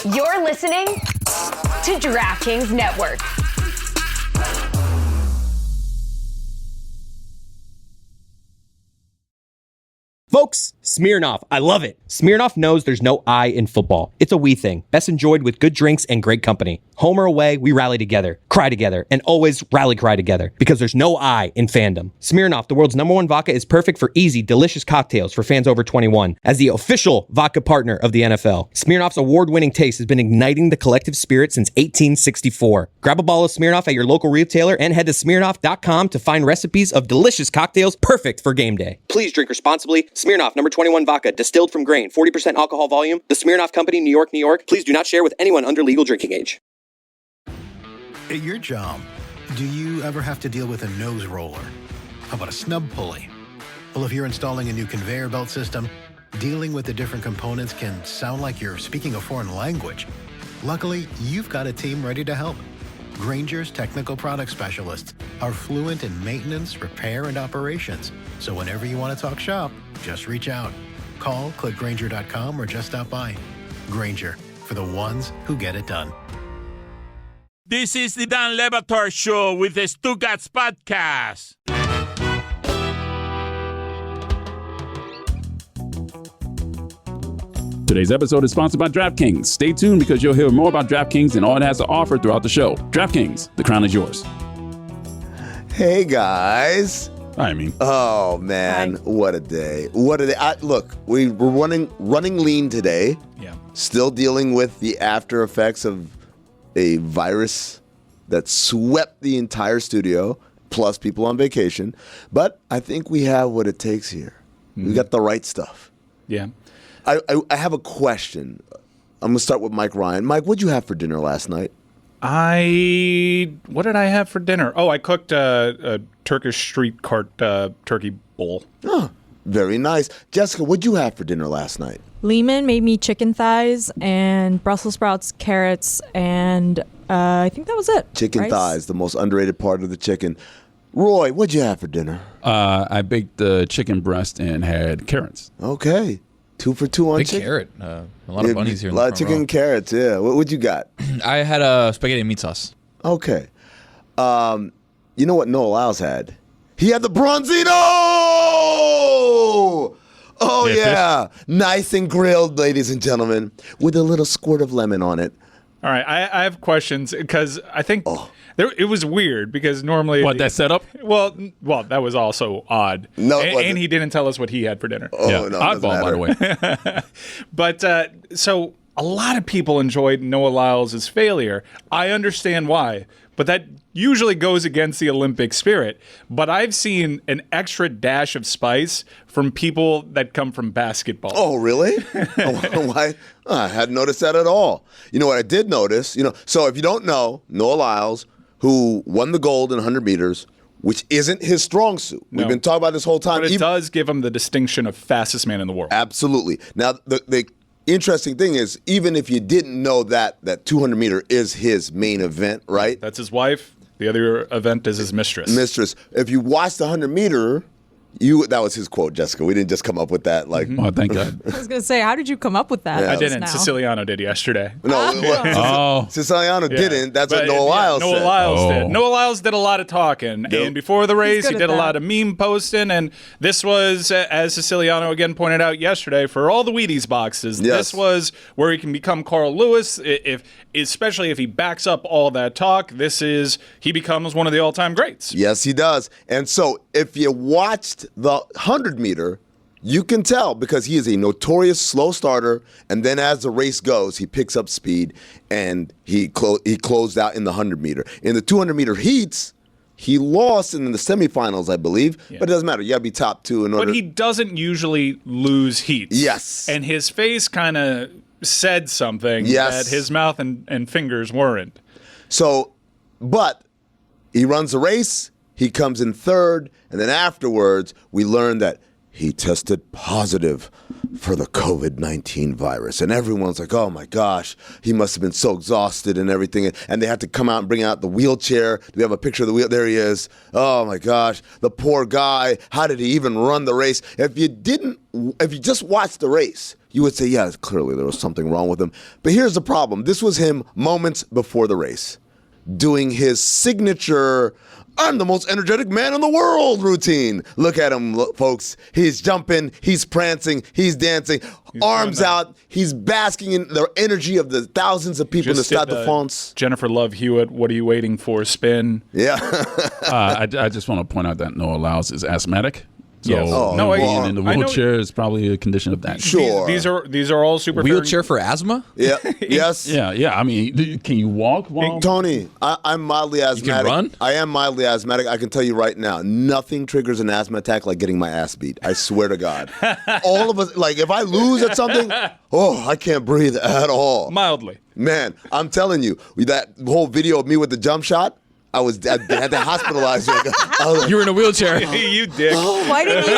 You're listening to DraftKings Network. Folks, Smirnoff. I love it. Smirnoff knows there's no I in football. It's a we thing, best enjoyed with good drinks and great company. Home or away, we rally together, cry together, and always rally cry together because there's no I in fandom. Smirnoff, the world's #1 vodka, is perfect for easy, delicious cocktails for fans over 21. As the official vodka partner of the NFL, Smirnoff's award-winning taste has been igniting the collective spirit since 1864. Grab a bottle of Smirnoff at your local retailer and head to Smirnoff.com to find recipes of delicious cocktails perfect for game day. Please drink responsibly. Smirnoff, #21 vodka, distilled from grain, 40% alcohol volume. The Smirnoff Company, New York, New York. Please do not share with anyone under legal drinking age. At your job, do you ever have to deal with a nose roller? How about a snub pulley? Well, if you're installing a new conveyor belt system, dealing with the different components can sound like you're speaking a foreign language. Luckily, you've got a team ready to help. Grainger's technical product specialists are fluent in maintenance, repair, and operations. So whenever you want to talk shop, just reach out. Call, click Grainger.com, or just stop by. Grainger, for the ones who get it done. This is the Dan Le Batard Show with the Stugotz podcast. Today's episode is sponsored by DraftKings. Stay tuned because you'll hear more about DraftKings and all it has to offer throughout the show. DraftKings, the crown is yours. Hey, guys. I mean. Oh, man. Hi. What a day. What a day. Look, we're running lean today. Yeah. Still dealing with the after effects of a virus that swept the entire studio, plus people on vacation. But I think we have what it takes here. We got the right stuff. Yeah. I have a question. I'm going to start with Mike Ryan. Mike, what'd you have for dinner last night? What did I have for dinner? Oh, I cooked a Turkish street cart turkey bowl. Oh, very nice. Jessica, what'd you have for dinner last night? Lehman made me chicken thighs and Brussels sprouts, carrots, and I think that was it. Chicken thighs, the most underrated part of the chicken. Roy, what'd you have for dinner? I baked the chicken breast and had carrots. Okay. 2 for 2 on big chicken. Carrot. A lot of bunnies here. A lot of chicken and carrots, yeah. What you got? I had spaghetti and meat sauce. Okay. You know what Noah Lyles had? He had the Bronzino! Oh, yeah. Nice and grilled, ladies and gentlemen, with a little squirt of lemon on it. All right, I have questions because I think it was weird because normally... What, that setup? Well, that was also odd. No, and he didn't tell us what he had for dinner. Oh, yeah. no, oddball, by the way. But so a lot of people enjoyed Noah Lyles' failure. I understand why, but that usually goes against the Olympic spirit. But I've seen an extra dash of spice from people that come from basketball. Oh, really? Why? I hadn't noticed that at all. You know what I did notice? So if you don't know, Noah Lyles, who won the gold in 100 meters, which isn't his strong suit. No. We've been talking about this whole time. But it does give him the distinction of fastest man in the world. Absolutely. Now, the interesting thing is, even if you didn't know that 200-meter is his main event, right? That's his wife. The other event is his mistress. If you watch the 100-meter, that was his quote, Jessica. We didn't just come up with that. Oh, thank God. I was going to say, how did you come up with that? Yeah. I didn't. Now? Siciliano did yesterday. No, Siciliano didn't. That's what Noah Lyles said. Noah Lyles did. Noah Lyles did a lot of talking. Yep. And before the race, he did a that. lot of meme posting. And this was, as Siciliano again pointed out yesterday, for all the Wheaties boxes, this was where he can become Carl Lewis. Especially if he backs up all that talk, he becomes one of the all-time greats. Yes, he does. And so if you watched the 100-meter, you can tell because he is a notorious slow starter, and then as the race goes, he picks up speed, and he closed out in the 100-meter. In the 200-meter heats, he lost in the semifinals, I believe, but it doesn't matter. You got to be top two in order. But he doesn't usually lose heats. Yes. And his face kind of said something that his mouth and fingers weren't. So, but he runs the race, he comes in third, and then afterwards, we learn that he tested positive for the COVID-19 virus. And everyone's like, oh my gosh, he must have been so exhausted and everything. And they had to come out and bring out the wheelchair. Do we have a picture of the wheel? There he is. Oh my gosh, the poor guy. How did he even run the race? If you just watched the race, you would say, yeah, clearly there was something wrong with him. But here's the problem. This was him moments before the race, doing his signature, I'm the most energetic man in the world routine. Look at him, folks. He's jumping, he's prancing, he's dancing, arms out. He's basking in the energy of the thousands of people in the Stade de France. Jennifer Love Hewitt, what are you waiting for? Spin. Yeah. I just want to point out that Noah Lyles is asthmatic. So Yes. being in the wheelchair is probably a condition of that. Sure. These are all super Wheelchair for asthma? Yeah. Yes. Yeah. I mean, can you walk? Tony, I'm mildly asthmatic. run? I am mildly asthmatic. I can tell you right now, nothing triggers an asthma attack like getting my ass beat. I swear to God. All of us, like if I lose at something, I can't breathe at all. Mildly. Man, I'm telling you, that whole video of me with the jump shot, I had to hospitalize you. You were in a wheelchair. You dick. Why didn't you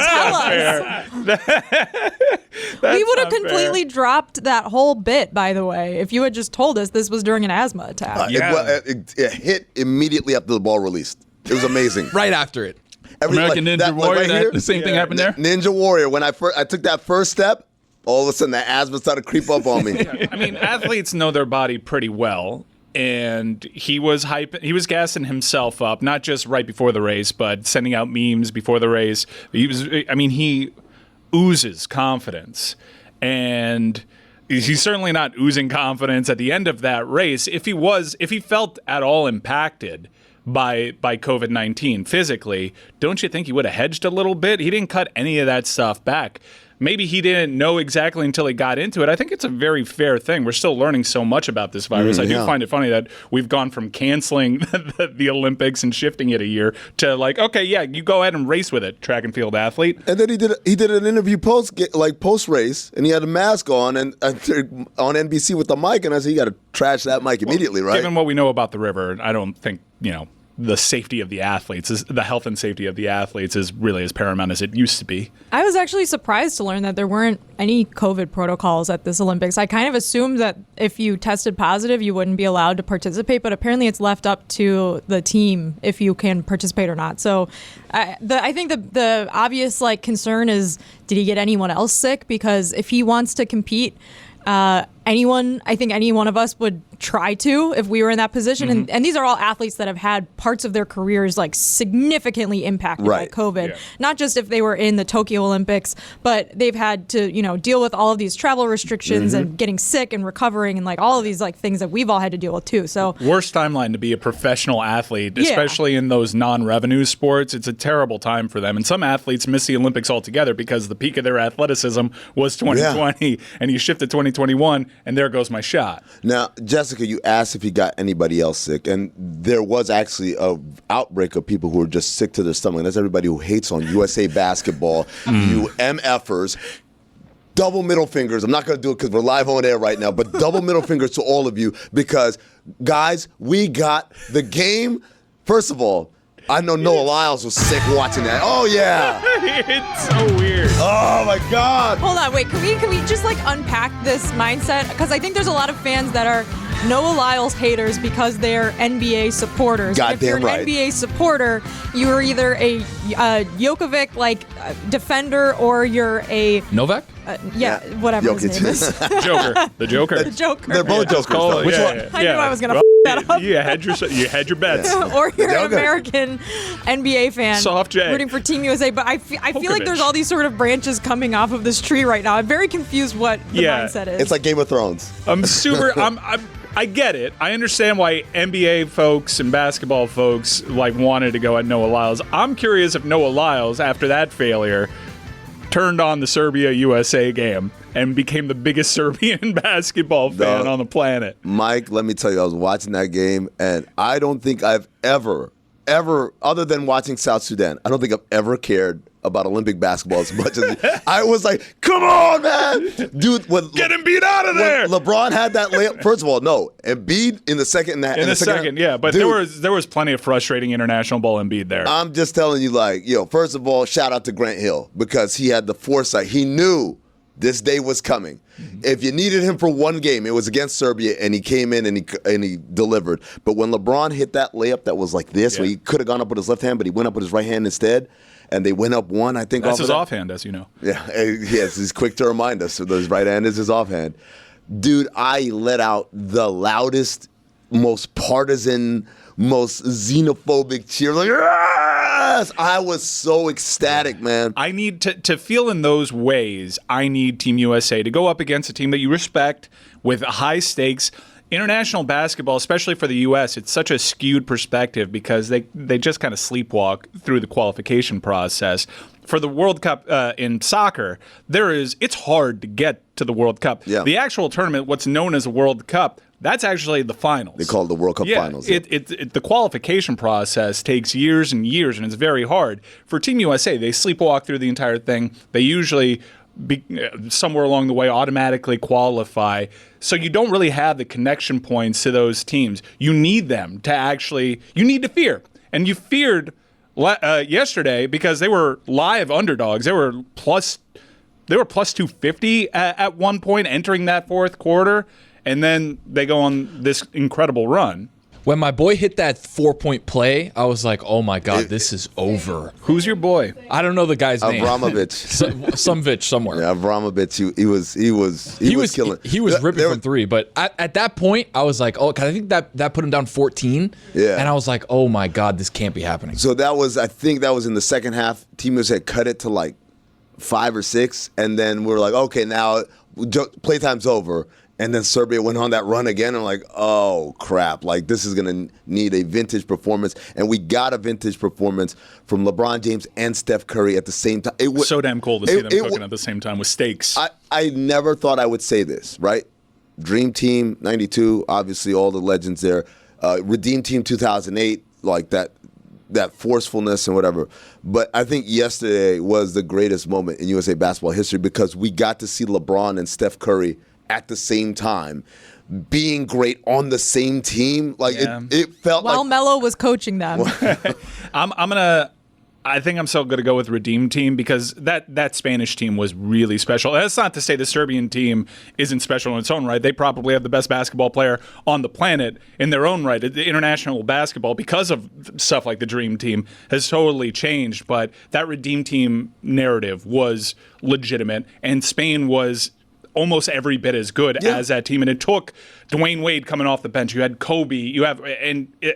tell us? We would have completely dropped that whole bit, by the way, if you had just told us this was during an asthma attack. It hit immediately after the ball released. It was amazing. Right after it. American Ninja Warrior, the same thing happened there? Ninja Warrior, when I took that first step, all of a sudden the asthma started to creep up on me. I mean, athletes know their body pretty well. And he was gassing himself up, not just right before the race, but sending out memes before the race. He oozes confidence. And he's certainly not oozing confidence at the end of that race. If he felt at all impacted by COVID-19 physically, don't you think he would have hedged a little bit? He didn't cut any of that stuff back. Maybe he didn't know exactly until he got into it. I think it's a very fair thing. We're still learning so much about this virus. I do find it funny that we've gone from canceling the Olympics and shifting it a year to like, okay, yeah, you go ahead and race with it, track and field athlete. And then he did an interview post race, and he had a mask on and on NBC with the mic, and I said, you got to trash that mic immediately, right? Given what we know about the river, I don't think the safety of the athletes, the health and safety of the athletes is really as paramount as it used to be. I was actually surprised to learn that there weren't any COVID protocols at this Olympics. I kind of assumed that if you tested positive, you wouldn't be allowed to participate, but apparently it's left up to the team if you can participate or not. So I think the obvious concern is, did he get anyone else sick? Because if he wants to compete, I think any one of us would try to if we were in that position. Mm-hmm. And these are all athletes that have had parts of their careers significantly impacted by COVID. Yeah. Not just if they were in the Tokyo Olympics, but they've had to, deal with all of these travel restrictions and getting sick and recovering and all of these things that we've all had to deal with too. So worst timeline to be a professional athlete, especially in those non-revenue sports. It's a terrible time for them. And some athletes miss the Olympics altogether because the peak of their athleticism was 2020 and you shift to 2021 and there goes my shot. Now, Jessica, you asked if he got anybody else sick, and there was actually an outbreak of people who were just sick to their stomach. And that's everybody who hates on USA Basketball, you MFers. Double middle fingers. I'm not going to do it because we're live on air right now, but double middle fingers to all of you because, guys, we got the game. First of all, I know Noah Lyles was sick watching that. Oh, yeah. It's so weird. Oh, my God. Hold on. Wait, can we just unpack this mindset? Because I think there's a lot of fans that are Noah Lyles haters because they're NBA supporters. Goddamn if you're an right. NBA supporter, you're either a Jokovic defender or you're a Novak? Whatever Jokic. his name is. The Joker. The Joker. They're both jokers, though. Which one? I knew I was going to that up. You had your bets. Or you're an American NBA fan Soft J. rooting for Team USA. But I feel like there's all these sort of branches coming off of this tree right now. I'm very confused what the mindset is. It's like Game of Thrones. I get it. I understand why NBA folks and basketball folks wanted to go at Noah Lyles. I'm curious if Noah Lyles, after that failure, turned on the Serbia-USA game and became the biggest Serbian basketball fan on the planet. Mike, let me tell you, I was watching that game, and I don't think I've ever, other than watching South Sudan, I don't think I've ever cared about Olympic basketball as much as I was like, come on, man. Dude, get him beat out of there. LeBron had that layup. First of all, no. Embiid in the second. In the second, yeah. But dude, there was plenty of frustrating international ball Embiid there. I'm just telling you, first of all, shout out to Grant Hill because he had the foresight. He knew this day was coming. Mm-hmm. If you needed him for one game, it was against Serbia, and he came in and he delivered. But when LeBron hit that layup that was like this, where he could have gone up with his left hand, but he went up with his right hand instead, and they went up one, I think. That's off his of that. offhand, as you know. Yeah, yes, he's quick to remind us. So his right hand is his offhand. Dude, I let out the loudest, most partisan, most xenophobic cheer. Like, yes! I was so ecstatic, man. I need to feel in those ways. I need Team USA to go up against a team that you respect with high stakes. International basketball, especially for the U.S., it's such a skewed perspective because they just kind of sleepwalk through the qualification process. For the World Cup in soccer, it's hard to get to the World Cup. Yeah. The actual tournament, what's known as a World Cup, that's actually the finals. They call it the World Cup finals. Yeah. The qualification process takes years and years, and it's very hard. For Team USA, they sleepwalk through the entire thing. They usually somewhere along the way automatically qualify. So you don't really have the connection points to those teams. You need them to you need to fear. And you feared yesterday because they were live underdogs. They were plus 250 at one point entering that fourth quarter. And then they go on this incredible run. When my boy hit that 4-point play, I was like, "Oh my God, this is over." Who's your boy? I don't know the guy's name. Abramovich. Some Vich somewhere. Yeah, Abramovich. He was killing. He was ripping from three, but at that point, I was like, "Oh," 'cause I think that put him down 14. Yeah. And I was like, "Oh my God, this can't be happening." So I think that was in the second half. Team USA cut it to like 5 or 6, and then we were like, okay, now playtime's over. And then Serbia went on that run again. And I'm like, oh, crap. Like, this is going to need a vintage performance. And we got a vintage performance from LeBron James and Steph Curry at the same time. It was so damn cool to see them cooking at the same time with steaks. I never thought I would say this, right? Dream Team 92, obviously all the legends there. Redeem Team 2008, like that forcefulness and whatever. But I think yesterday was the greatest moment in USA basketball history because we got to see LeBron and Steph Curry at the same time, being great on the same team. Like it felt while like Melo was coaching them. I think I'm still going to go with Redeem Team because that Spanish team was really special. That's not to say the Serbian team isn't special in its own right. They probably have the best basketball player on the planet in their own right. The international basketball, because of stuff like the Dream Team, has totally changed. But that Redeem Team narrative was legitimate, and Spain was almost every bit as good as that team. And it took Dwayne Wade coming off the bench. You had Kobe.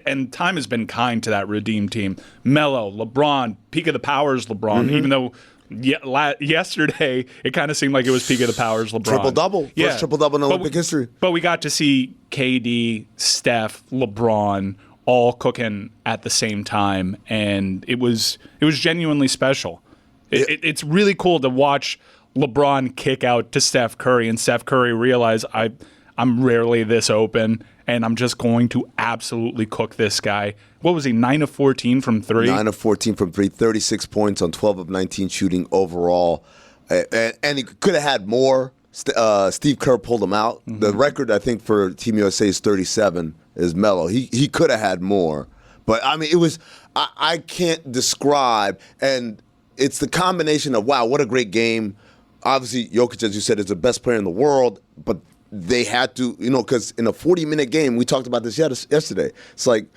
And time has been kind to that Redeem Team. Melo, LeBron, peak of the powers LeBron, even though yesterday it kind of seemed like it was peak of the powers LeBron. Triple-double. First triple-double in Olympic history. But we got to see KD, Steph, LeBron all cooking at the same time. And it was genuinely special. It's really cool to watch LeBron kick out to Steph Curry and Steph Curry realize I'm rarely this open and I'm just going to absolutely cook this guy. What was he, 9 of 14 from 3? 9 of 14 from 3, 36 points on 12 of 19 shooting overall. And he could have had more. Steve Kerr pulled him out. Mm-hmm. The record, I think, for Team USA is 37, is Melo. He could have had more. But, I mean, it was I can't describe. And it's the combination of, wow, what a great game. Obviously, Jokic, as you said, is the best player in the world, but they had to, because in a 40-minute game, we talked about this yesterday. It's like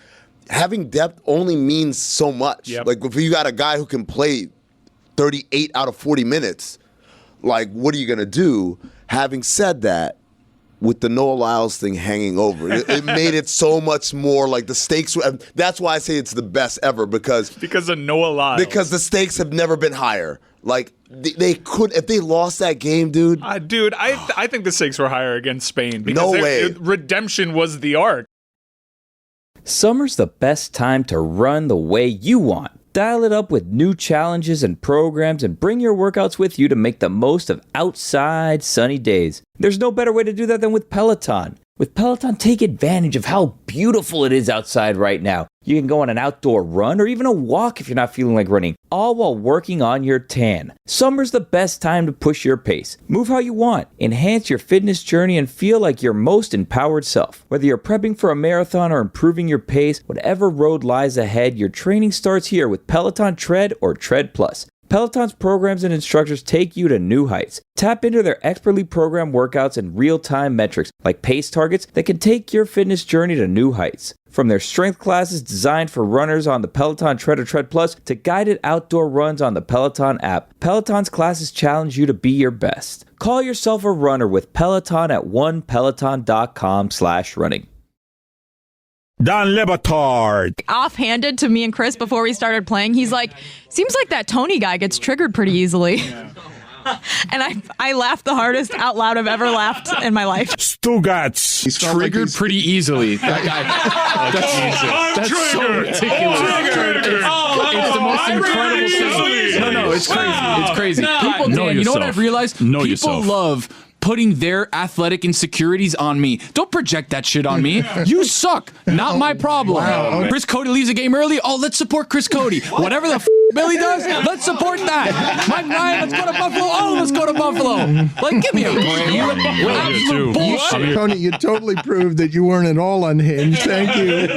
having depth only means so much. Yep. Like if you got a guy who can play 38 out of 40 minutes, like what are you going to do? Having said that, with the Noah Lyles thing hanging over, it made it so much more like the stakes. That's why I say it's the best ever because of Noah Lyles. Because the stakes have never been higher. Like they could, if they lost that game, dude. I think the stakes were higher against Spain because no way. Redemption was the arc. Summer's the best time to run the way you want. Dial it up with new challenges and programs and bring your workouts with you to make the most of outside sunny days. There's no better way to do that than with Peloton. With Peloton, take advantage of how beautiful it is outside right now. You can go on an outdoor run or even a walk if you're not feeling like running, all while working on your tan. Summer's the best time to push your pace. Move how you want, enhance your fitness journey, and feel like your most empowered self. Whether you're prepping for a marathon or improving your pace, whatever road lies ahead, your training starts here with Peloton Tread or Tread Plus. Peloton's programs and instructors take you to new heights. Tap into their expertly programmed workouts and real-time metrics like pace targets that can take your fitness journey to new heights. From their strength classes designed for runners on the Peloton Tread or Tread Plus to guided outdoor runs on the Peloton app, Peloton's classes challenge you to be your best. Call yourself a runner with Peloton at onepeloton.com/running. Dan Le Batard. Offhanded to me and Chris before we started playing, he's like, seems like that Tony guy gets triggered pretty easily. And I laughed the hardest out loud I've ever laughed in my life. Stugotz. He's triggered pretty easily. That guy. That's so ridiculous. Triggered. It's the most incredible thing. No, it's crazy. It's crazy. People, Dan, you know what I've realized? People love putting their athletic insecurities on me. Don't project that shit on me. You suck. Not my problem. Wow. Chris Cody leaves a game early. Oh, let's support Chris Cody. Whatever the Billy does, let's support that. Mike Ryan, let's go to Buffalo. Oh, let's go to Buffalo. Like, give me a break. Tony, you totally proved that you weren't at all unhinged. Thank you.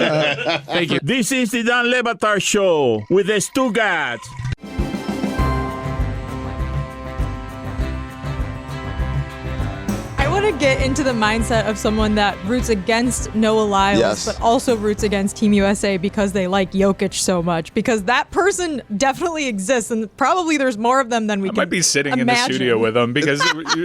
Thank you. This is the Dan Le Batard Show with the Stugotz. I want to get into the mindset of someone that roots against Noah Lyles, but also roots against Team USA because they like Jokic so much. Because that person definitely exists, and probably there's more of them than we can might be sitting imagine. in the studio with him because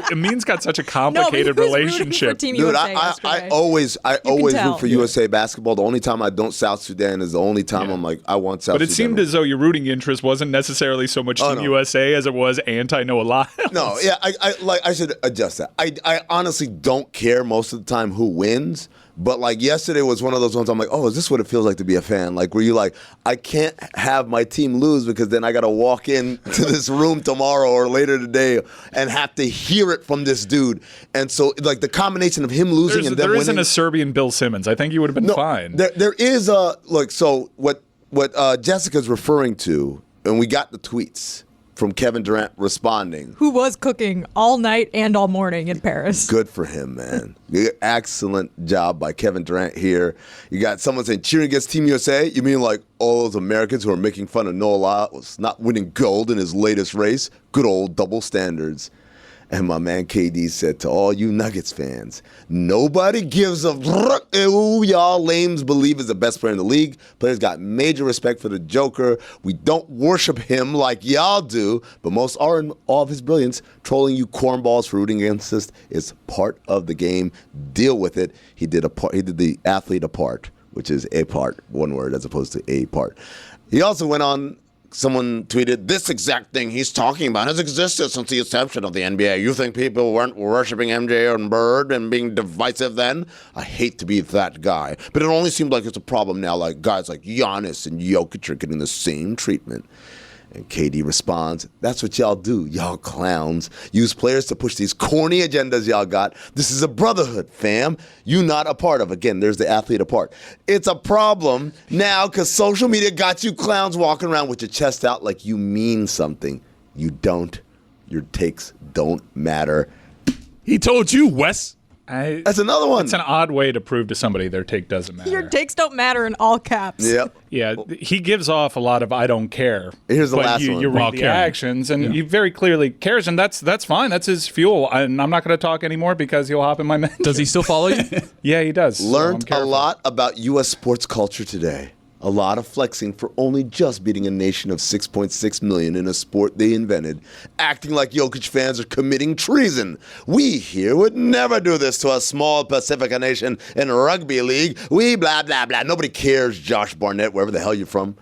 Amin's got such a complicated relationship. Dude, I always root for USA basketball. The only time I don't South Sudan is the only time I'm like, I want South Sudan. But it seemed as though your rooting interest wasn't necessarily so much Team USA as it was anti-Noah Lyles. No, yeah, I should adjust that. I honestly don't care most of the time who wins, but like yesterday was one of those ones I'm like, oh, is this what it feels like to be a fan? Like, where you like, I can't have my team lose because then I got to walk in to this room tomorrow or later today and have to hear it from this dude. And so like the combination of him losing and then winning. There isn't a Serbian Bill Simmons. I think you would have been fine. There is so what Jessica's referring to, and we got the tweets from Kevin Durant responding. Who was cooking all night and all morning in Paris. Good for him, man. Excellent job by Kevin Durant here. You got someone saying, cheering against Team USA? You mean like all those Americans who are making fun of Noah Lyles not winning gold in his latest race? Good old double standards. And my man KD said to all you Nuggets fans, nobody gives a who y'all lames believe is the best player in the league. Players got major respect for the Joker. We don't worship him like y'all do, but most are in all of his brilliance. Trolling you cornballs for rooting against us is part of the game. Deal with it. He did the athlete apart, which is a part, one word, as opposed to a part. He also went on. Someone tweeted, this exact thing he's talking about has existed since the inception of the NBA. You think people weren't worshiping MJ and Bird and being divisive then? I hate to be that guy. But it only seems like it's a problem now, like guys like Giannis and Jokic are getting the same treatment. And KD responds, that's what y'all do, y'all clowns. Use players to push these corny agendas y'all got. This is a brotherhood, fam. You not a part of. Again, there's the athlete apart. It's a problem now because social media got you clowns walking around with your chest out like you mean something. You don't. Your takes don't matter. He told you, Wes. That's another one. It's an odd way to prove to somebody their take doesn't matter. Your takes don't matter in all caps. Yep. Yeah, he gives off a lot of I don't care. Here's the last one. You read the actions, and he very clearly cares, and that's fine. That's his fuel. And I'm not going to talk anymore because he'll hop in my mention. Does he still follow you? Yeah, he does. Learned a lot about U.S. sports culture today. A lot of flexing for only just beating a nation of 6.6 million in a sport they invented. Acting like Jokic fans are committing treason. We here would never do this to a small Pacifica nation in rugby league. We blah, blah, blah. Nobody cares, Josh Barnett, wherever the hell you're from.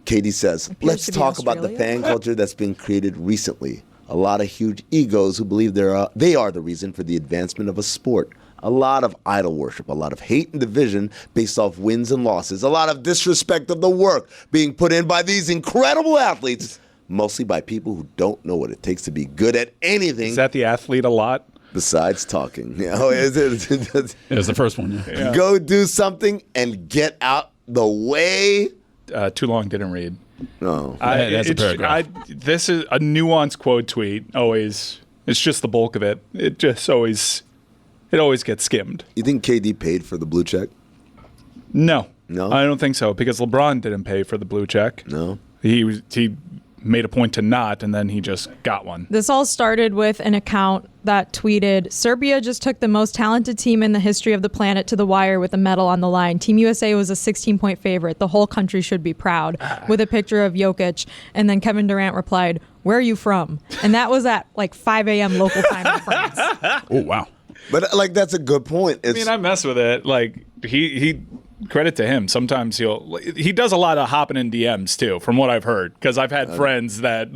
Katie says, let's talk about the fan culture that's been created recently. A lot of huge egos who believe they are the reason for the advancement of a sport. A lot of idol worship, a lot of hate and division based off wins and losses, a lot of disrespect of the work being put in by these incredible athletes, mostly by people who don't know what it takes to be good at anything. Is that the athlete a lot? Besides talking. Oh, is it? It was the first one. Yeah. Go do something and get out the way. Too long, didn't read. No. That's a paragraph. This is a nuanced quote tweet. Always. It's just the bulk of it. It always gets skimmed. You think KD paid for the blue check? No. No? I don't think so, because LeBron didn't pay for the blue check. No? He made a point to not, and then he just got one. This all started with an account that tweeted, Serbia just took the most talented team in the history of the planet to the wire with a medal on the line. Team USA was a 16-point favorite. The whole country should be proud, with a picture of Jokic. And then Kevin Durant replied, where are you from? And that was at like 5 a.m. local time in France. Oh, wow. But like that's a good point. I mean, I mess with it. Like he credit to him. Sometimes he does a lot of hopping in DMs too, from what I've heard. Because I've had friends that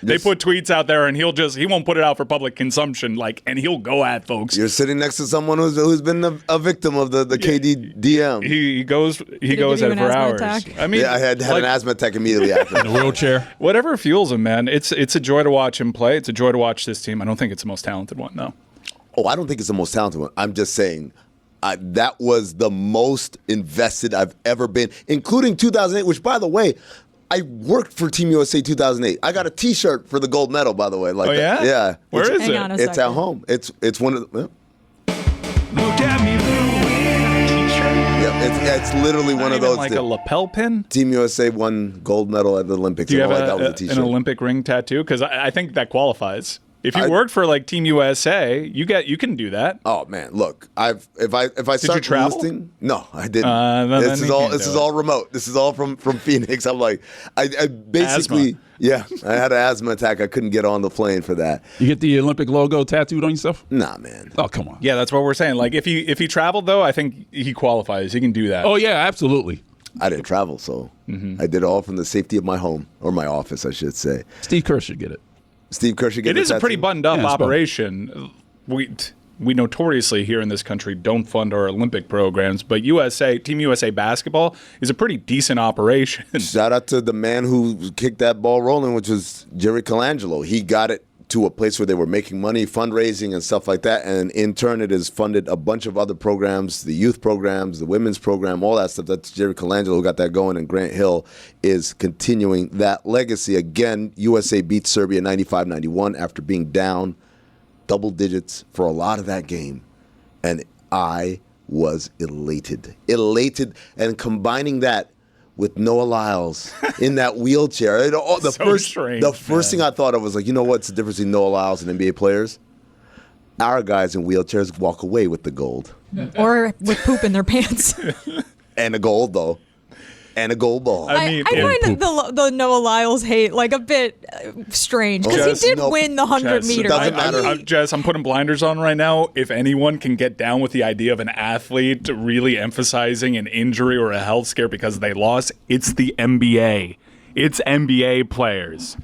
they put tweets out there and he won't put it out for public consumption. And he'll go at folks. You're sitting next to someone who's been a victim of the KD DM. He goes at it for hours. Attack? I mean, I had an asthma attack immediately after. In a wheelchair. Whatever fuels him, man. It's a joy to watch him play. It's a joy to watch this team. I don't think it's the most talented one, though. Oh, I don't think it's the most talented one. I'm just saying that was the most invested I've ever been, including 2008, which, by the way, I worked for Team USA 2008. I got a T-shirt for the gold medal, by the way. Oh, yeah? Yeah. Where is it? It's at home. It's one of the... Look at me, Yeah, it's literally one of those. Like a lapel pin? Team USA won gold medal at the Olympics. Do you have an Olympic ring tattoo? Because I think that qualifies. If you worked for Team USA, you can do that. Oh man, look, if I start listing, no, I didn't. This is all remote. This is all from Phoenix. I'm like, I basically, yeah, I had an asthma attack. I couldn't get on the plane for that. You get the Olympic logo tattooed on yourself? Nah, man. Oh, come on. Yeah, that's what we're saying. If he traveled though, I think he qualifies. He can do that. Oh yeah, absolutely. I didn't travel, so I did it all from the safety of my home or my office, I should say. Steve Kerr should get it. Steve Kerr should get it. It is a pretty buttoned up operation. We notoriously here in this country don't fund our Olympic programs, but Team USA basketball is a pretty decent operation. Shout out to the man who kicked that ball rolling, which was Jerry Colangelo. He got it to a place where they were making money, fundraising and stuff like that, and in turn it has funded a bunch of other programs, the youth programs, the women's program, all that stuff. That's Jerry Colangelo who got that going, and Grant Hill is continuing that legacy. Again, USA beat Serbia 95-91 after being down double digits for a lot of that game, and I was elated, and combining that with Noah Lyles in that wheelchair. The first thing I thought of was you know what's the difference between Noah Lyles and NBA players? Our guys in wheelchairs walk away with the gold. Or with poop in their pants. And a gold, though. And a gold ball. I find the Noah Lyles hate a bit strange because he did win the 100 meter. Doesn't matter. Jess, I'm putting blinders on right now. If anyone can get down with the idea of an athlete really emphasizing an injury or a health scare because they lost, it's the NBA. It's NBA players.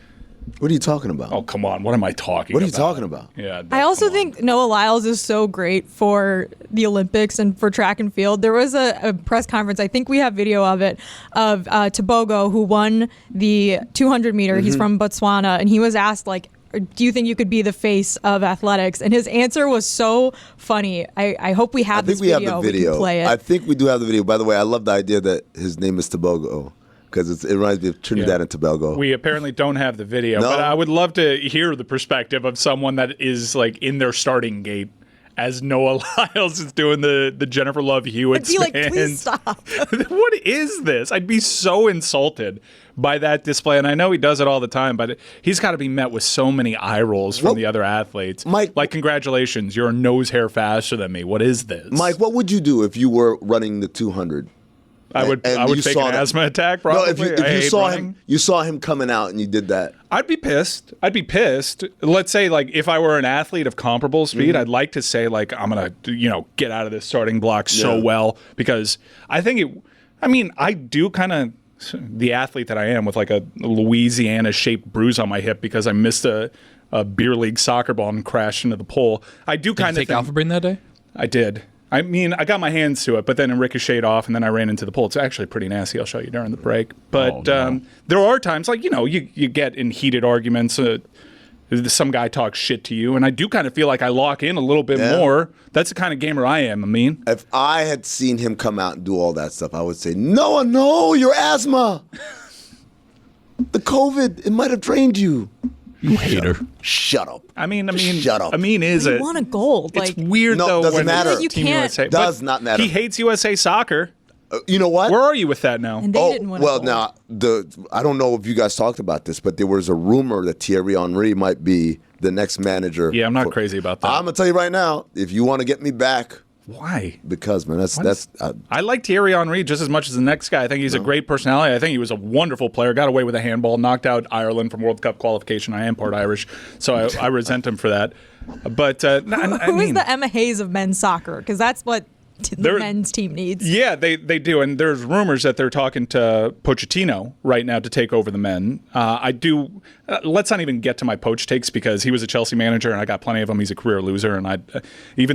What are you talking about? Oh, come on. What am I talking about? What are you talking about? Yeah. I also think Noah Lyles is so great for the Olympics and for track and field. There was a press conference, I think we have video of it, of Tebogo, who won the 200 meter. Mm-hmm. He's from Botswana, and he was asked, do you think you could be the face of athletics? And his answer was so funny. I hope we have this video. We have the video. We can play it. I think we do have the video. By the way, I love the idea that his name is Tebogo, because it reminds me of Trinidad and Tobago. We apparently don't have the video, but I would love to hear the perspective of someone that is in their starting gate as Noah Lyles is doing the Jennifer Love Hewitt I'd be like, please stop. What is this? I'd be so insulted by that display, and I know he does it all the time, but he's got to be met with so many eye rolls from the other athletes. Mike, congratulations, you're a nose hair faster than me. What is this? Mike, what would you do if you were running the 200? I would fake an asthma attack, probably. No, if you saw him coming out and you did that. I'd be pissed. Let's say, if I were an athlete of comparable speed, I'd like to say, I'm going to, get out of this starting block so well, because I think I do kind of, the athlete that I am with a Louisiana-shaped bruise on my hip because I missed a beer league soccer ball and crashed into the pole. I do kind of take Alpha Brain that day? I did. I got my hands to it, but then it ricocheted off, and then I ran into the pole. It's actually pretty nasty. I'll show you during the break. But there are times, you get in heated arguments. Some guy talks shit to you, and I do kind of feel like I lock in a little bit more. That's the kind of gamer I am, If I had seen him come out and do all that stuff, I would say, Noah, no, your asthma. The COVID, it might have drained you. You hater. Shut up. Shut up. You want a gold. It's weird, no, though. Doesn't matter. You Team can't. USA, does not matter. He hates USA soccer. You know what? Where are you with that now? And they didn't win. Well, now I don't know if you guys talked about this, but there was a rumor that Thierry Henry might be the next manager. Yeah, I'm not crazy about that. I'm gonna tell you right now, if you want to get me back. Why? Because, man, I like Thierry Henry just as much as the next guy. I think he's a great personality. I think he was a wonderful player. Got away with a handball, knocked out Ireland from World Cup qualification. I am part Irish, so I resent him for that. But who is the Emma Hayes of men's soccer? Because that's what the men's team needs. Yeah, they do. And there's rumors that they're talking to Pochettino right now to take over the men. Let's not even get to my Poch takes because he was a Chelsea manager and I got plenty of them. He's a career loser. And he's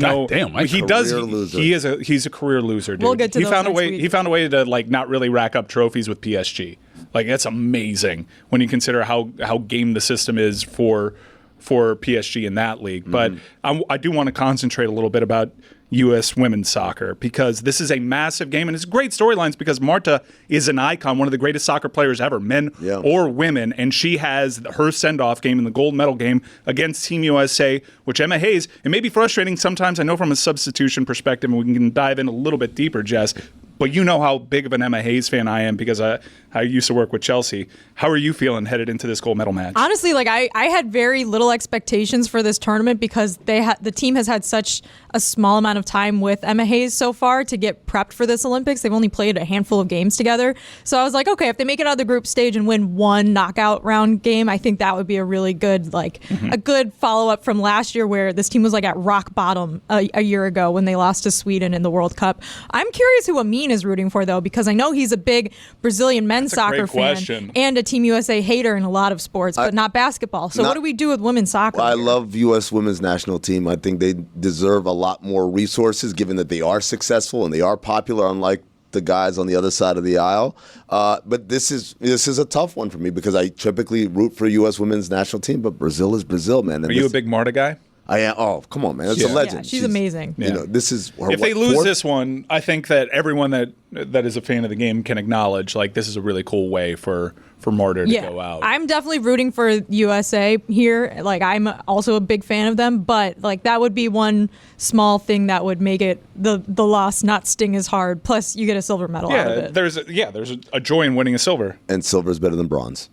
a career loser, dude. We'll get to he those found a next way. week. He found a way to not really rack up trophies with PSG. That's amazing when you consider how game the system is for PSG in that league. But I do want to concentrate a little bit about U.S. women's soccer because this is a massive game and it's great storylines because Marta is an icon, one of the greatest soccer players ever, men or women, and she has her send-off game in the gold medal game against Team USA, which Emma Hayes, it may be frustrating sometimes, I know from a substitution perspective, and we can dive in a little bit deeper, Jess, but you know how big of an Emma Hayes fan I am because I used to work with Chelsea. How are you feeling headed into this gold medal match? Honestly, I had very little expectations for this tournament because the team has had such a small amount of time with Emma Hayes so far to get prepped for this Olympics. They've only played a handful of games together. So I was like, okay, if they make it out of the group stage and win one knockout round game, I think that would be a really good, a good follow-up from last year where this team was at rock bottom a year ago when they lost to Sweden in the World Cup. I'm curious who Amin is rooting for, though, because I know he's a big Brazilian men's soccer fan and a Team USA hater in a lot of sports, but not basketball. So what do we do with women's soccer? I love U.S. women's national team. I think they deserve a lot more resources given that they are successful and they are popular, unlike the guys on the other side of the aisle. But this is a tough one for me because I typically root for U.S. women's national team, but Brazil is Brazil, man. And are you a big Marta guy? I am. Oh, come on, man. That's a legend. Yeah, she's amazing. You know, this is her, if they lose this one, I think that everyone that is a fan of the game can acknowledge this is a really cool way for Marta to go out. I'm definitely rooting for USA here. I'm also a big fan of them, but that would be one small thing that would make it the loss not sting as hard. Plus, you get a silver medal out of it. There's a joy in winning a silver. And silver is better than bronze.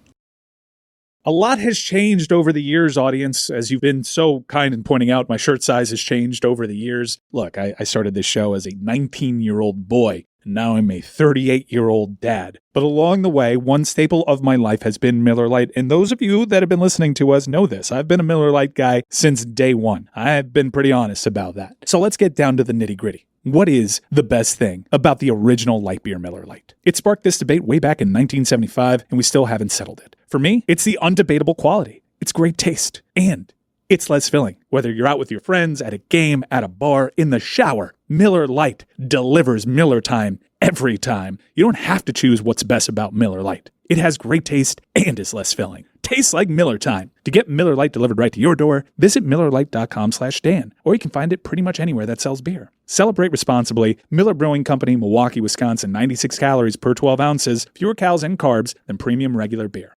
A lot has changed over the years, audience. As you've been so kind in pointing out, my shirt size has changed over the years. Look, I started this show as a 19-year-old boy, and now I'm a 38-year-old dad. But along the way, one staple of my life has been Miller Lite, and those of you that have been listening to us know this. I've been a Miller Lite guy since day one. I've been pretty honest about that. So let's get down to the nitty-gritty. What is the best thing about the original light beer Miller Lite? It sparked this debate way back in 1975, and we still haven't settled it. For me, it's the undebatable quality. It's great taste, and it's less filling. Whether you're out with your friends, at a game, at a bar, in the shower, Miller Lite delivers Miller time every time. You don't have to choose what's best about Miller Lite. It has great taste and is less filling. Tastes like Miller time. To get Miller Lite delivered right to your door, visit MillerLite.com/Dan, or you can find it pretty much anywhere that sells beer. Celebrate responsibly. Miller Brewing Company, Milwaukee, Wisconsin. 96 calories per 12 ounces. Fewer calories and carbs than premium regular beer.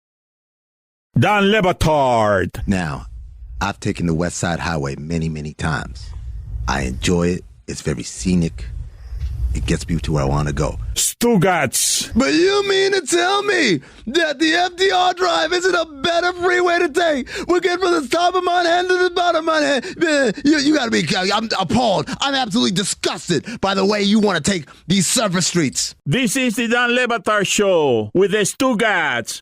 Dan Le Batard. Now, I've taken the West Side Highway many, many times. I enjoy it. It's very scenic. It gets me to where I want to go. Stugotz. But you mean to tell me that the FDR Drive isn't a better freeway to take? We're getting from the top of Manhattan to the bottom of Manhattan. Man, you got to be, I'm appalled. I'm absolutely disgusted by the way you want to take these surface streets. This is the Dan Le Batard Show with the Stugotz.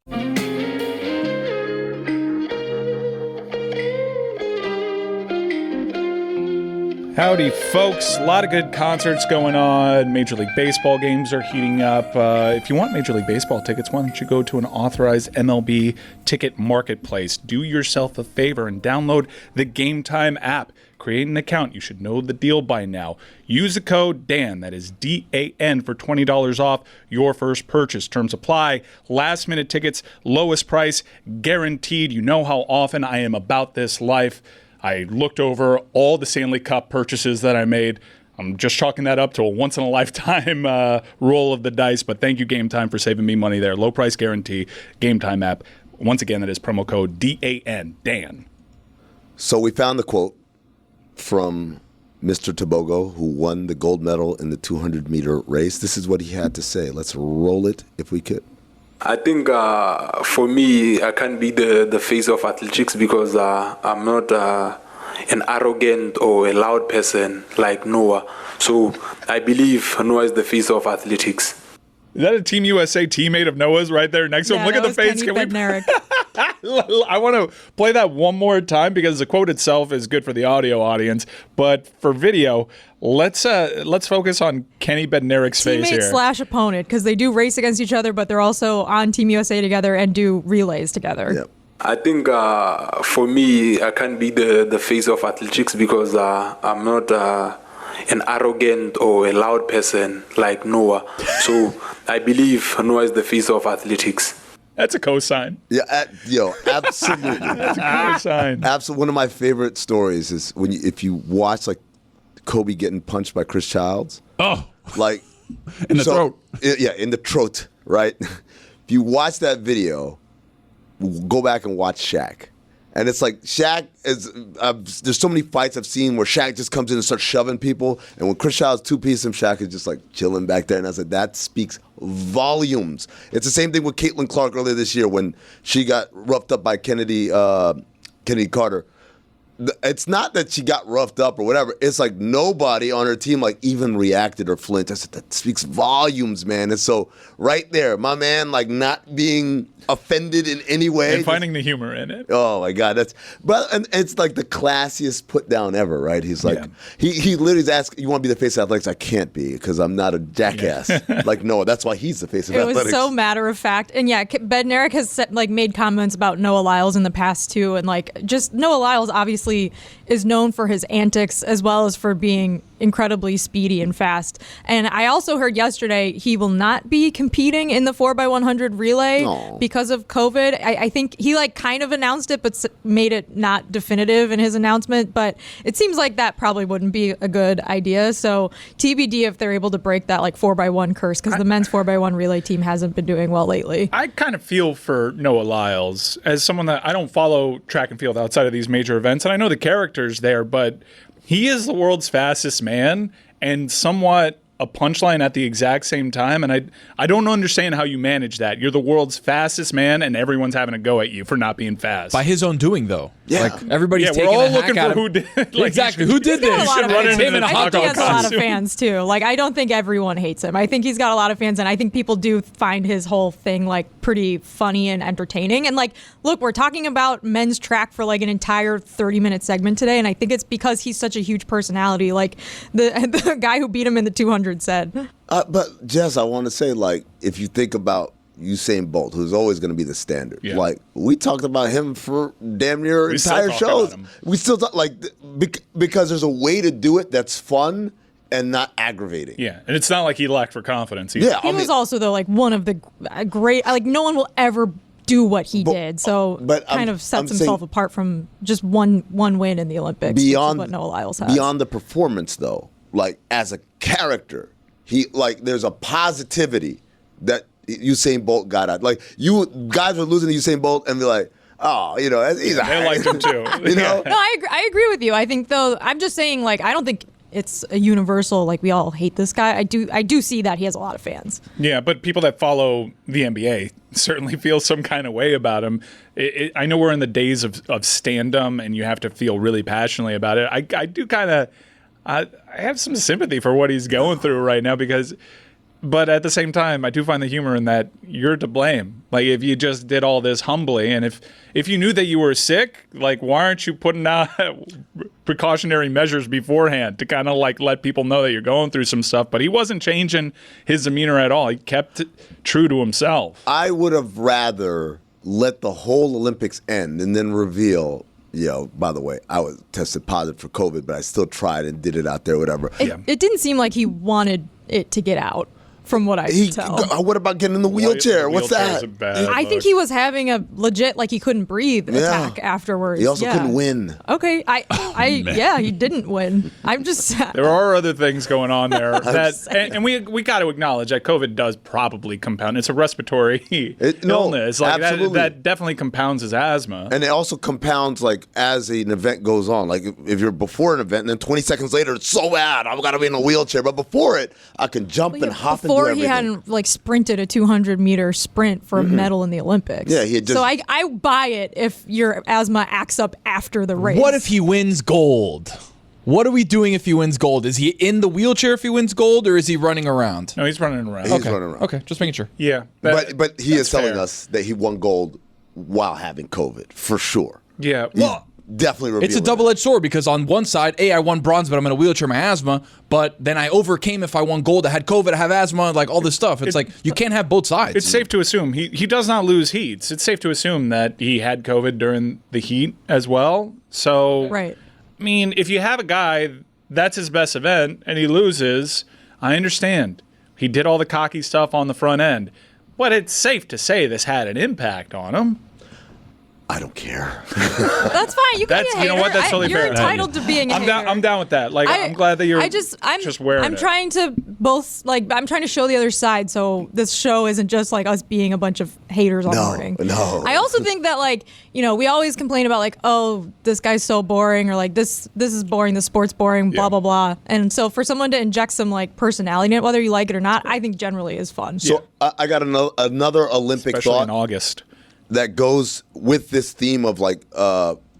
Howdy, folks. A lot of good concerts going on. Major League Baseball games are heating up. If you want Major League Baseball tickets, why don't you go to an authorized MLB ticket marketplace. Do yourself a favor and download the Game Time app. Create an account. You should know the deal by now. Use the code DAN, that is DAN, for $20 off your first purchase. Terms apply. Last minute tickets, lowest price, guaranteed. You know how often I am about this life. I looked over all the Stanley Cup purchases that I made. I'm just chalking that up to a once-in-a-lifetime roll of the dice, but thank you, Game Time, for saving me money there. Low price guarantee, Game Time app. Once again, that is promo code DAN, Dan. So we found the quote from Mr. Tebogo, who won the gold medal in the 200-meter race. This is what he had to say. Let's roll it if we could. I think for me, I can't be the face of athletics because I'm not an arrogant or a loud person like Noah. So I believe Noah is the face of athletics. Is that a Team USA teammate of Noah's right there next to him? Look at the face. Kenny Bednarik. I want to play that one more time because the quote itself is good for the audio audience, but for video, let's focus on Kenny Bednarik's face here. Teammate / opponent, because they do race against each other, but they're also on Team USA together and do relays together. Yep. I think for me, I can't be the face of athletics because I'm not an arrogant or a loud person like Noah. So I believe Noah is the face of athletics. That's a cosign. Yeah, absolutely. That's a cosign. Absolutely. One of my favorite stories is if you watch like Kobe getting punched by Chris Childs. Oh, like in the throat. Yeah, in the throat. Right. If you watch that video, go back and watch Shaq. And it's like Shaq is. There's so many fights I've seen where Shaq just comes in and starts shoving people, and when Chris Childs two-piece him, Shaq is just like chilling back there. And I was like, that speaks volumes. It's the same thing with Caitlin Clark earlier this year when she got roughed up by Kennedy Carter. It's not that she got roughed up or whatever. It's like nobody on her team like even reacted or flinched. I said, that speaks volumes, man. And so right there, my man like not being offended in any way. And finding the humor in it. Oh my God. And it's like the classiest put down ever, right? He's like, he literally asked, you want to be the face of athletics? I can't be because I'm not a jackass. Like, no, that's why he's the face of athletics. It was so matter of fact. And yeah, Bednarik has made comments about Noah Lyles in the past too. And like just Noah Lyles obviously is known for his antics as well as for being incredibly speedy and fast. And I also heard yesterday he will not be competing in the 4x100 relay because of COVID. I think he kind of announced it, but made it not definitive in his announcement. But it seems like that probably wouldn't be a good idea. So TBD if they're able to break that 4x1 curse, because the men's 4x1 relay team hasn't been doing well lately. I kind of feel for Noah Lyles as someone that I don't follow track and field outside of these major events, and I know the characters there, but he is the world's fastest man and somewhat a punchline at the exact same time. And I don't understand how you manage that. You're the world's fastest man and everyone's having a go at you for not being fast. By his own doing, though. Yeah. Like, everybody's taking we're all a hack looking out for of who did. Exactly. Who did this? I think he has a lot of costume. fans, too. I don't think everyone hates him. I think he's got a lot of fans, and I think people do find his whole thing, pretty funny and entertaining. And, look, we're talking about men's track for, an entire 30-minute segment today, and I think it's because he's such a huge personality, like the guy who beat him in the 200 said. But, Jess, I want to say, if you think about Usain Bolt, who's always going to be the standard. Yeah. We talked about him for damn near entire shows. We still talk, because there's a way to do it that's fun and not aggravating. Yeah, and it's not like he lacked for confidence either. Yeah, he was also, though, one of the great, no one will ever do what he did. So kind of sets himself apart from just one win in the Olympics, which is what Noah Lyles has. Beyond the performance, though, as a character, he there's a positivity that Usain Bolt got out. You guys were losing to Usain Bolt and be like, oh, he's they liked him too. No, I agree with you. I think, though, I'm just saying, I don't think it's a universal, we all hate this guy. I do see that he has a lot of fans. Yeah, but people that follow the NBA certainly feel some kind of way about him. I know we're in the days of stand-up and you have to feel really passionately about it. I do kind of, I have some sympathy for what he's going through right now but at the same time, I do find the humor in that you're to blame. If you just did all this humbly, and if you knew that you were sick, why aren't you putting out precautionary measures beforehand to kind of let people know that you're going through some stuff? But he wasn't changing his demeanor at all. He kept true to himself. I would have rather let the whole Olympics end and then reveal, by the way, I was tested positive for COVID, but I still tried and did it out there, whatever. It didn't seem like he wanted it to get out from what I can tell. What about getting in the wheelchair? What's that? I think he was having a legit, like he couldn't breathe attack afterwards. He also couldn't win. Okay, yeah, he didn't win. I'm just sad. There are other things going on there and we got to acknowledge that COVID does probably compound. It's a respiratory illness. Like that definitely compounds his asthma. And it also compounds like as an event goes on. Like if you're before an event and then 20 seconds later it's so bad, I've got to be in a wheelchair. But before it, I can jump and hop and do everything. Before he hadn't like sprinted a 200-meter sprint for a medal in the Olympics. Yeah, he had just. So I buy it if your asthma acts up after the race. What if he wins gold? What are we doing if he wins gold? Is he in the wheelchair if he wins gold, or is he running around? No, he's running around. He's running around. Okay, just making sure. Yeah. But he is telling us that he won gold while having COVID, for sure. Yeah. Well, definitely it's a double-edged sword because on one side, I won bronze, but I'm in a wheelchair, my asthma, but then I overcame if I won gold. I had COVID, I have asthma, like all this stuff. It's like you can't have both sides. It's safe to assume he does not lose heats. It's safe to assume that he had COVID during the heat as well. So, right. I mean, if you have a guy, that's his best event, and he loses, I understand. He did all the cocky stuff on the front end. But it's safe to say this had an impact on him. I don't care. That's fine. You can be a hater. You know what? That's totally fair. You're entitled to being a hater. I'm down with that. Like, I'm glad that you're just wearing it. I'm trying to I'm trying to show the other side, so this show isn't just like us being a bunch of haters all morning. No. I also think that we always complain about oh, this guy's so boring, or this is boring, the sport's boring, blah blah blah. And so for someone to inject some personality in it, whether you like it or not, I think generally is fun. So I got another Olympic especially thought in August that goes with this theme of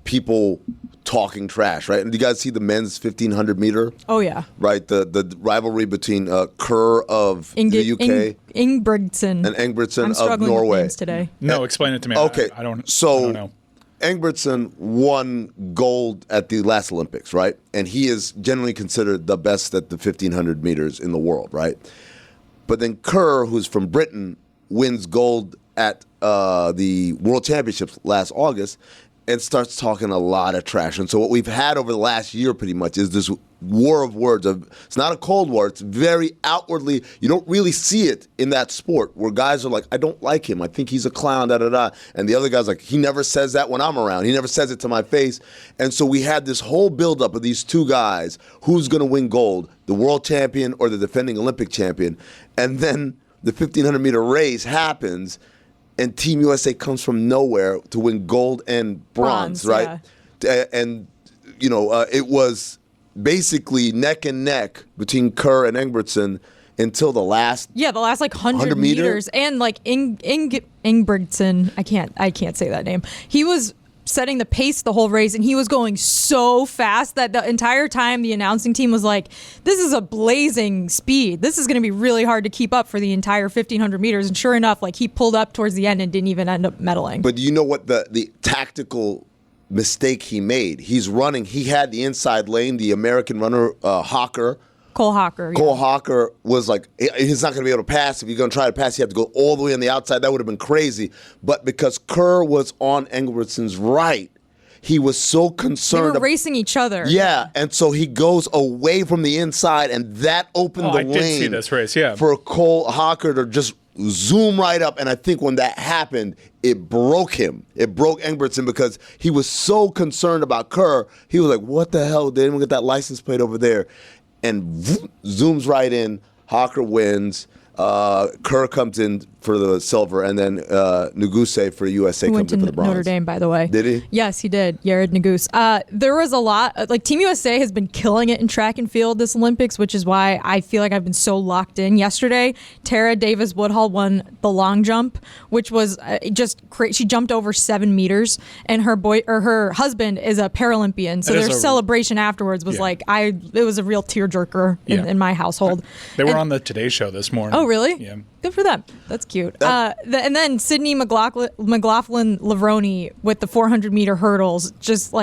people talking trash, right? And you guys see the men's 1500 meter? Oh yeah. Right, the rivalry between Kerr of the UK, Ingebrigtsen, and Ingebrigtsen I'm of struggling Norway. with names today. No, explain it to me. Okay, I don't know. Ingebrigtsen won gold at the last Olympics, right? And he is generally considered the best at the 1500 meters in the world, right? But then Kerr, who's from Britain, wins gold at the World Championships last August and starts talking a lot of trash. And so what we've had over the last year pretty much is this war of words. It's not a cold war. It's very outwardly. You don't really see it in that sport where guys are like, I don't like him. I think he's a clown, da-da-da. And the other guy's like, he never says that when I'm around. He never says it to my face. And so we had this whole buildup of these two guys. Who's going to win gold, the world champion or the defending Olympic champion? And then the 1,500-meter race happens, and Team USA comes from nowhere to win gold and bronze, right? Yeah. And, it was basically neck and neck between Kerr and Ingebrigtsen until the last 100 meters. And Ingebrigtsen, I can't say that name. He was setting the pace the whole race, and he was going so fast that the entire time the announcing team was like, this is a blazing speed. This is going to be really hard to keep up for the entire 1,500 meters. And sure enough, he pulled up towards the end and didn't even end up medaling. But do you know what the tactical mistake he made? He had the inside lane, the American runner, Cole Hocker was like, he's not going to be able to pass. If you're going to try to pass, you have to go all the way on the outside. That would have been crazy. But because Kerr was on Ingebrigtsen's right, he was so concerned. They were racing each other. Yeah, and so he goes away from the inside, and that opened the lane. I did see this race, for Cole Hocker to just zoom right up. And I think when that happened, it broke him. It broke Ingebrigtsen because he was so concerned about Kerr. He was like, what the hell? They didn't even get that license plate over there. And zooms right in. Hocker wins. Kerr comes in for the silver, and then Nuguse for USA comes in for the bronze. Notre Dame, by the way. Did he? Yes, he did. Jared Nuguse. There was a lot. Team USA has been killing it in track and field this Olympics, which is why I feel like I've been so locked in. Yesterday, Tara Davis-Woodhull won the long jump, which was just crazy. She jumped over 7 meters, and her husband is a Paralympian. So their celebration afterwards was it was a real tearjerker in my household. They were on the Today Show this morning. Oh, really? Yeah. Good for them. That's cute. And then Sydney McLaughlin-Levrone with the 400-meter hurdles, just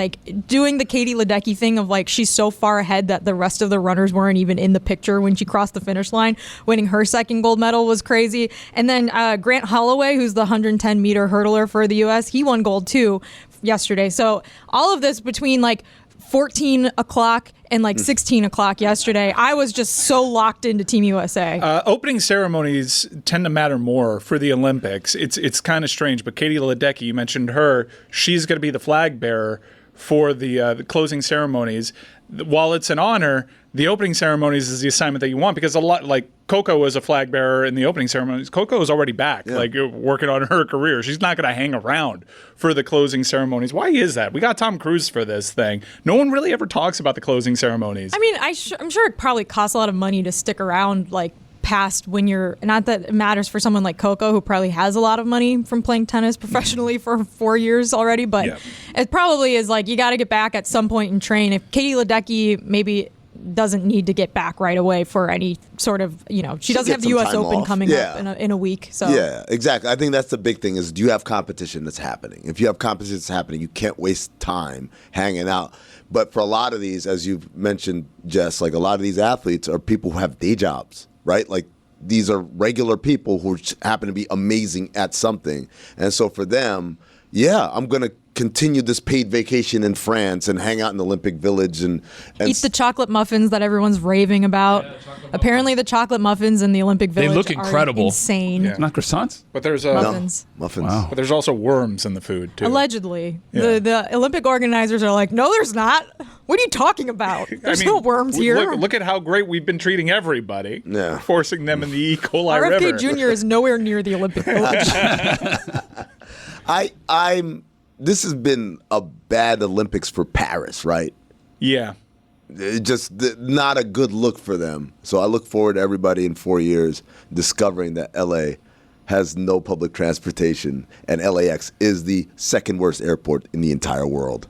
doing the Katie Ledecky thing of she's so far ahead that the rest of the runners weren't even in the picture when she crossed the finish line. Winning her second gold medal was crazy. And then Grant Holloway, who's the 110-meter hurdler for the U.S., he won gold too. yesterday. So all of this between like 14 o'clock and like 16 o'clock yesterday, I was just so locked into Team USA. Opening ceremonies tend to matter more for the Olympics. It's kind of strange, but Katie Ledecky, you mentioned her. She's going to be the flag bearer for the closing ceremonies. While it's an honor, the opening ceremonies is the assignment that you want, because a lot, like Coco was a flag bearer in the opening ceremonies. Coco is already back, like working on her career. She's not going to hang around for the closing ceremonies. Why is that? We got Tom Cruise for this thing. No one really ever talks about the closing ceremonies. I mean, I'm sure it probably costs a lot of money to stick around, like past when you're, not that it matters for someone like Coco, who probably has a lot of money from playing tennis professionally for 4 years already, but it probably is like you got to get back at some point and train. If Katie Ledecky maybe doesn't need to get back right away for any sort of, she doesn't have the U.S. Open coming up in a week. So yeah, exactly. I think that's the big thing is, do you have competition that's happening? If you have competition that's happening, you can't waste time hanging out. But for a lot of these, as you've mentioned, Jess, like a lot of these athletes are people who have day jobs, right? Like these are regular people who happen to be amazing at something. And so for them, I'm going to continue this paid vacation in France and hang out in the Olympic Village and eat the chocolate muffins that everyone's raving about. Apparently the chocolate muffins in the Olympic Village look incredible. Are insane. Not croissants? But there's muffins. No, muffins. Wow. But there's also worms in the food too. Allegedly. The Olympic organizers are like, no, there's not. What are you talking about? There's no worms here. Look at how great we've been treating everybody. Yeah. Forcing them in the E. coli river. RFK Jr. is nowhere near the Olympic Village. This has been a bad Olympics for Paris, right? Yeah. Just not a good look for them. So I look forward to everybody in 4 years discovering that LA has no public transportation and LAX is the second worst airport in the entire world.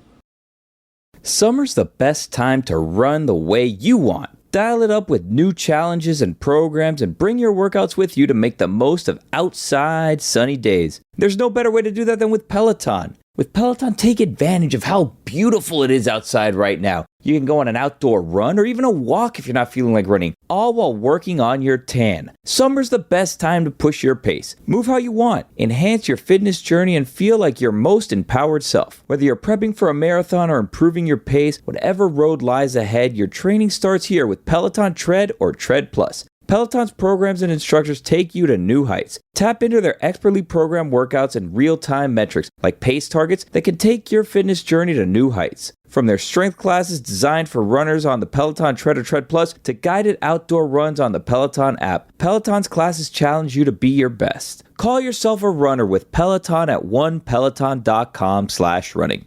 Summer's the best time to run the way you want. Dial it up with new challenges and programs and bring your workouts with you to make the most of outside sunny days. There's no better way to do that than with Peloton. With Peloton, take advantage of how beautiful it is outside right now. You can go on an outdoor run or even a walk if you're not feeling like running, all while working on your tan. Summer's the best time to push your pace. Move how you want, enhance your fitness journey, and feel like your most empowered self. Whether you're prepping for a marathon or improving your pace, whatever road lies ahead, your training starts here with Peloton Tread or Tread Plus. Peloton's programs and instructors take you to new heights. Tap into their expertly programmed workouts and real-time metrics like pace targets that can take your fitness journey to new heights. From their strength classes designed for runners on the Peloton Tread or Tread Plus to guided outdoor runs on the Peloton app, Peloton's classes challenge you to be your best. Call yourself a runner with Peloton at onepeloton.com/running.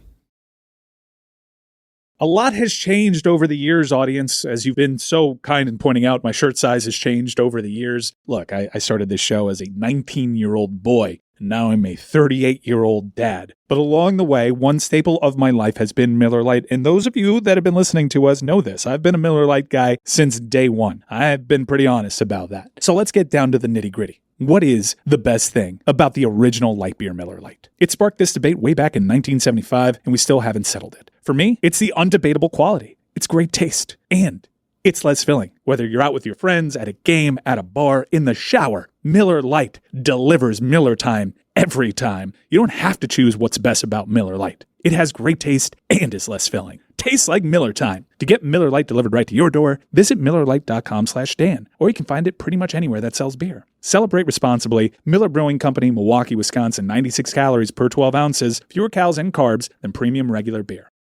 A lot has changed over the years, audience, as you've been so kind in pointing out. My shirt size has changed over the years. Look, I started this show as a 19-year-old boy, and now I'm a 38-year-old dad. But along the way, one staple of my life has been Miller Lite, and those of you that have been listening to us know this. I've been a Miller Lite guy since day one. I've been pretty honest about that. So let's get down to the nitty-gritty. What is the best thing about the original light beer Miller Lite? It sparked this debate way back in 1975, and we still haven't settled it. For me, it's the undebatable quality. It's great taste, and it's less filling. Whether you're out with your friends, at a game, at a bar, in the shower, Miller Lite delivers Miller time every time. You don't have to choose what's best about Miller Lite. It has great taste and is less filling. Tastes like Miller time. To get Miller Lite delivered right to your door, visit MillerLite.com/Dan, or you can find it pretty much anywhere that sells beer. Celebrate responsibly. Miller Brewing Company, Milwaukee, Wisconsin. 96 calories per 12 ounces, fewer calories and carbs than premium regular beer.